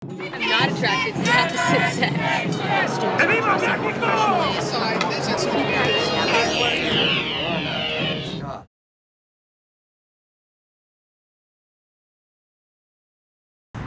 I'm not attracted to the opposite sex.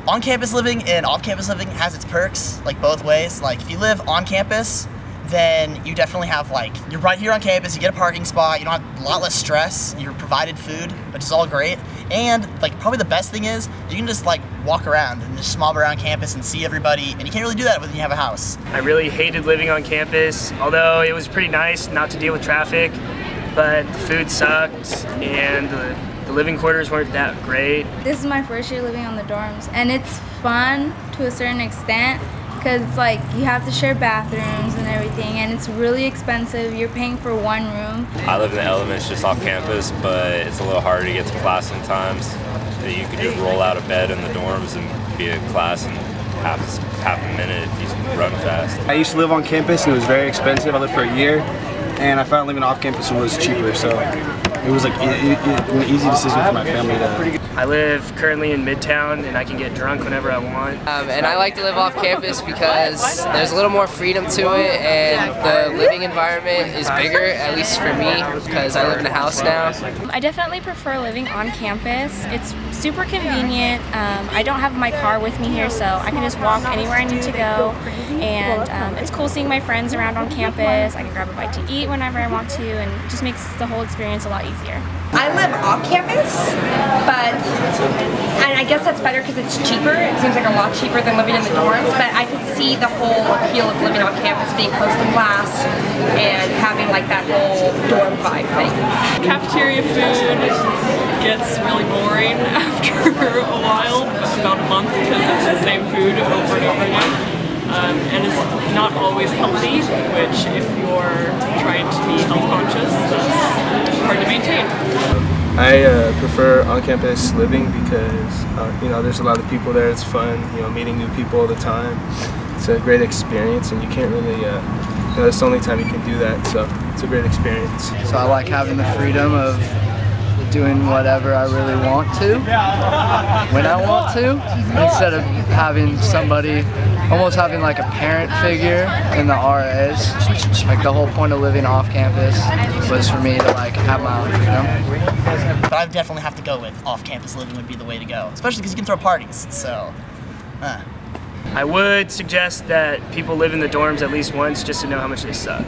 On-campus living and off-campus living has its perks, like both ways. Like if you live on campus, then you definitely have you're right here on campus, you get a parking spot, you don't have a lot less stress, you're provided food, which is all great. And probably the best thing is you can just walk around and just mob around campus and see everybody, and you can't really do that when you have a house. I really hated living on campus, although it was pretty nice not to deal with traffic, but the food sucked and the living quarters weren't that great. This is my first year living on the dorms, and it's fun to a certain extent because you have to share bathrooms and everything, and it's really expensive. You're paying for one room. I live in the elements just off campus, but it's a little harder to get to class sometimes. You could just roll out of bed in the dorms and be at class in half a minute if you run fast. I used to live on campus and it was very expensive. I lived for a year, and I found living off campus was cheaper, so it was an easy decision for my family to. I live currently in Midtown and I can get drunk whenever I want. And I like to live off campus because there's a little more freedom to it, and the living environment is bigger, at least for me, because I live in a house now. I definitely prefer living on campus. It's super convenient. I don't have my car with me here, so I can just walk anywhere I need to go. And it's cool seeing my friends around on campus. I can grab a bite to eat whenever I want to, and it just makes the whole experience a lot easier. I live off campus, and I guess that's better because it's cheaper. It seems like a lot cheaper than living in the dorms, but I could see the whole appeal of living on campus, being close to class and having that whole dorm vibe thing. Cafeteria food gets really boring after a while, about a month, because it's the same food over and over again. And it's not always healthy, which if you're trying to be health conscious, that's hard to maintain. I prefer on-campus living because there's a lot of people there. It's fun, meeting new people all the time. It's a great experience, and you can't really, it's the only time you can do that. So it's a great experience. So I like having the freedom of doing whatever I really want to, when I want to, instead of having somebody, almost having a parent figure in the RAs. The whole point of living off campus was for me to have my own freedom. But I definitely have to go with off-campus living would be the way to go, especially because you can throw parties, so. I would suggest that people live in the dorms at least once just to know how much they suck.